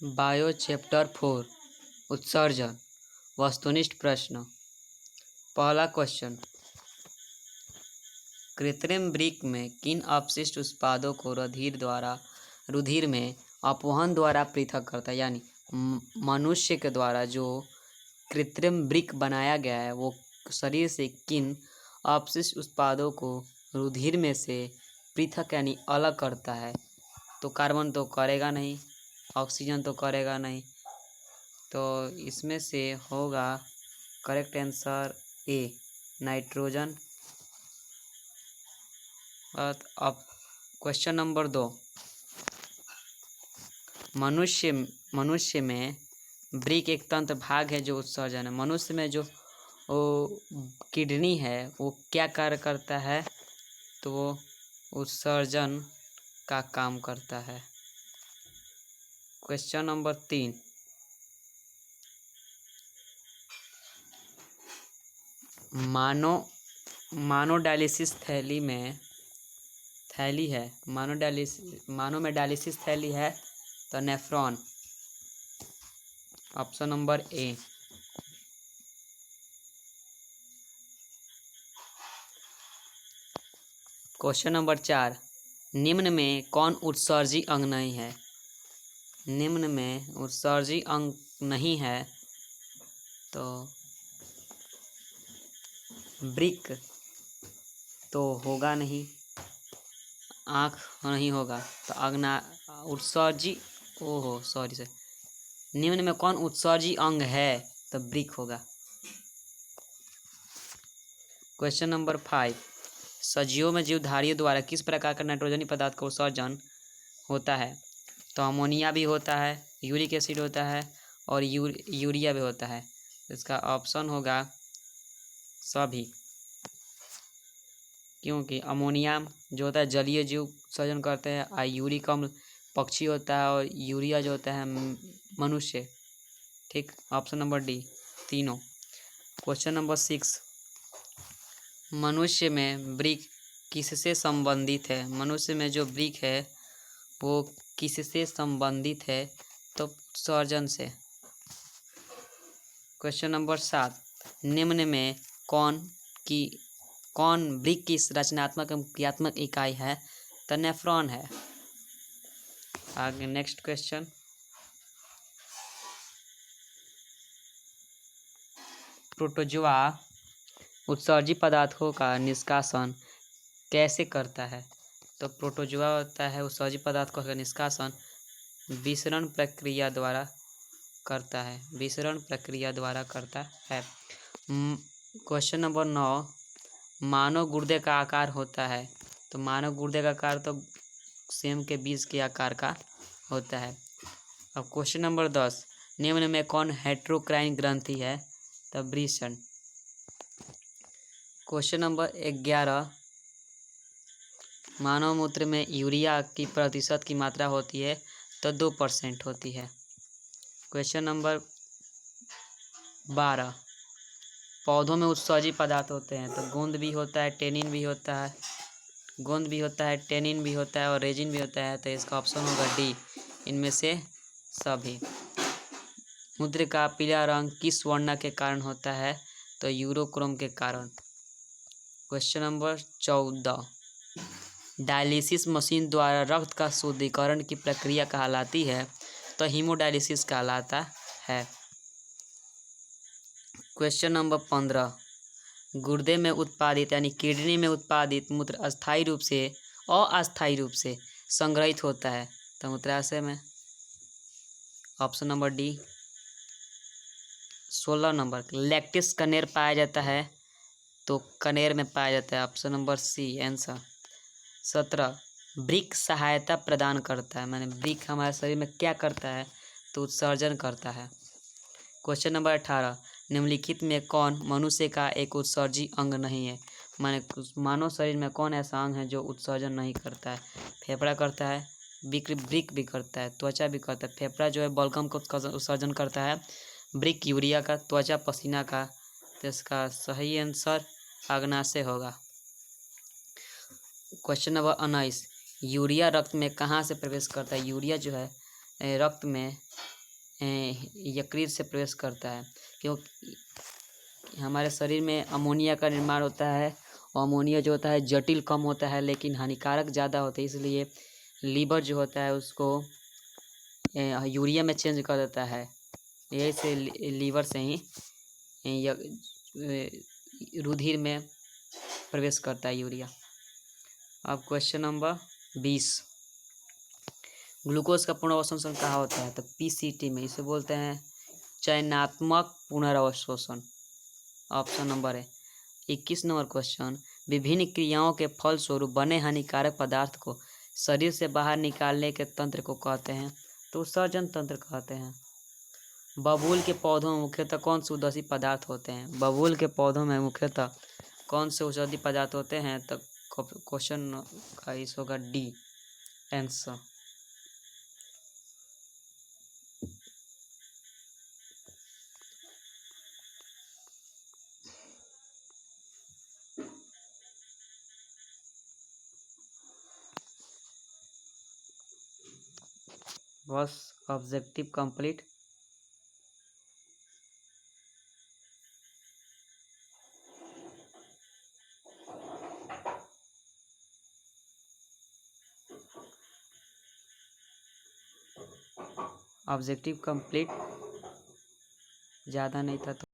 Bio chapter 4 उत्सर्जन। वस्तुनिष्ठ प्रश्न। पहला क्वेश्चन, कृत्रिम वृक्क में किन अपशिष्ट उत्पादों को रुधिर में अपवहन द्वारा पृथक करता है? यानी मनुष्य के द्वारा जो कृत्रिम वृक्क बनाया गया है वो शरीर से किन अपशिष्ट उत्पादों को रुधिर में से पृथक यानी अलग करता है? तो कार्बन तो करेगा नहीं, ऑक्सीजन तो करेगा नहीं, तो इसमें से होगा करेक्ट आंसर ए नाइट्रोजन। अब क्वेश्चन नंबर 2, मनुष्य में वृक्क एक तंत्र भाग है जो उत्सर्जन है। मनुष्य में जो किडनी है वो क्या कार्य करता है? तो वो उत्सर्जन का काम करता है। क्वेश्चन नंबर 3, मानो डायलिसिस थैली है, मानो में डायलिसिस थैली है तो nephron. Option number A. Question number 4, निम्न में कौन उत्सर्जी अंग नहीं है? निम्न में उत्सर्जी अंग नहीं है तो वृक्क तो होगा नहीं, आँख नहीं होगा तो उत्सर्जी निम्न में कौन उत्सर्जी अंग है तो वृक्क होगा। क्वेश्चन नंबर 5, सजीवों में जीवधारियों द्वारा किस प्रकार का नाइट्रोजनी पदार्थ का उत्सर्जन होता है? तो अमोनिया भी होता है, यूरिक एसिड होता है और यूरिया भी होता है। इसका ऑप्शन होगा सभी, क्योंकि अमोनिया जो होता है जलीय जीव उत्सर्जन करते हैं और यूरिक अम्ल पक्षी होता है और यूरिया जो होता है मनुष्य। ठीक, ऑप्शन नंबर डी तीनों। क्वेश्चन नंबर 6, मनुष्य में वृक्क किससे संबंधित है? मनुष्य में जो वृक्क है वो किससे संबंधित है? तो उत्सर्जन से। क्वेश्चन नंबर 7, निम्न में कौन वृक्क की रचनात्मक एवं क्रियात्मक इकाई है? तो नेफ्रॉन है। आगे नेक्स्ट क्वेश्चन, प्रोटोजोआ उत्सर्जी पदार्थों का निष्कासन कैसे करता है? तो प्रोटोजोआ होता है उत्सर्जी पदार्थ का निष्कासन विसरण प्रक्रिया द्वारा करता है। क्वेश्चन नंबर 9, मानव गुर्दे का आकार होता है? तो मानव गुर्दे का आकार तो सेम के बीज के आकार का होता है। अब क्वेश्चन नंबर 10, निम्न में कौन हेट्रोक्राइन ग्रंथि है? तो वृषण। क्वेश्चन नंबर 11, मानव मूत्र में यूरिया की प्रतिशत की मात्रा होती है तो 2% होती है। क्वेश्चन नंबर 12, पौधों में उत्सर्जी पदार्थ होते हैं तो गोंद भी होता है, टेनिन भी होता है और रेजिन भी होता है। तो इसका ऑप्शन होगा डी, इनमें से सभी। मूत्र का पीला रंग किस वर्ण के कारण होता है? तो यूरोक्रोम के कारण। क्वेश्चन नंबर 14, डायलिसिस मशीन द्वारा रक्त का शुद्धिकरण की प्रक्रिया कहलाती है? तो हीमोडायलिसिस कहलाता है। क्वेश्चन नंबर 15, गुर्दे में उत्पादित यानी किडनी में उत्पादित मूत्र अस्थायी रूप से अस्थायी रूप से संग्रहित होता है तो मूत्राशय में। Option number D. 16 number, lactis कनेर पाया जाता है तो कनेर में पाया जाता है। Option number C answer. 17, वृक्क सहायता प्रदान करता है, माने वृक्क हमारे शरीर में क्या करता है? तो उत्सर्जन करता है। क्वेश्चन नंबर 18, निम्नलिखित में कौन मनुष्य का एक उत्सर्जी अंग नहीं है? माने मानव शरीर में कौन ऐसा अंग है जो उत्सर्जन नहीं करता है? फेफड़ा करता है, वृक्क भी करता है, त्वचा भी करता है। फेफड़ा जो है बलगम को उत्सर्जन करता है, वृक्क यूरिया का, त्वचा पसीना का। तो इसका सही आंसर अग्नाशय होगा। क्वेश्चन नंबर 19, यूरिया रक्त में कहाँ से प्रवेश करता है? यूरिया जो है रक्त में यकृत से प्रवेश करता है, क्योंकि हमारे शरीर में अमोनिया का निर्माण होता है। और अमोनिया जो होता है जटिल कम होता है लेकिन हानिकारक ज़्यादा होता है, इसलिए लीवर जो होता है उसको यूरिया में चेंज कर देता है। यही से लीवर से ही रुधिर में प्रवेश करता है यूरिया। अब क्वेश्चन नंबर 20, ग्लूकोज का पुनर्अवशोषण कहाँ होता है? तो पीसीटी में, इसे बोलते हैं चयनात्मक पुनर्अवशोषण। ऑप्शन नंबर है 21 नंबर क्वेश्चन, विभिन्न क्रियाओं के फलस्वरूप बने हानिकारक पदार्थ को शरीर से बाहर निकालने के तंत्र को कहते हैं? तो उत्सर्जन तंत्र कहते हैं। बबूल के पौधों में मुख्यतः कौन से औषधीय पदार्थ होते हैं? बबूल के पौधों में मुख्यतः कौन से औषधीय पदार्थ होते हैं? तो क्वेश्चन का इस होगा डी आंसर। बस ऑब्जेक्टिव कंप्लीट। ऑब्जेक्टिव कंप्लीट ज़्यादा नहीं था तो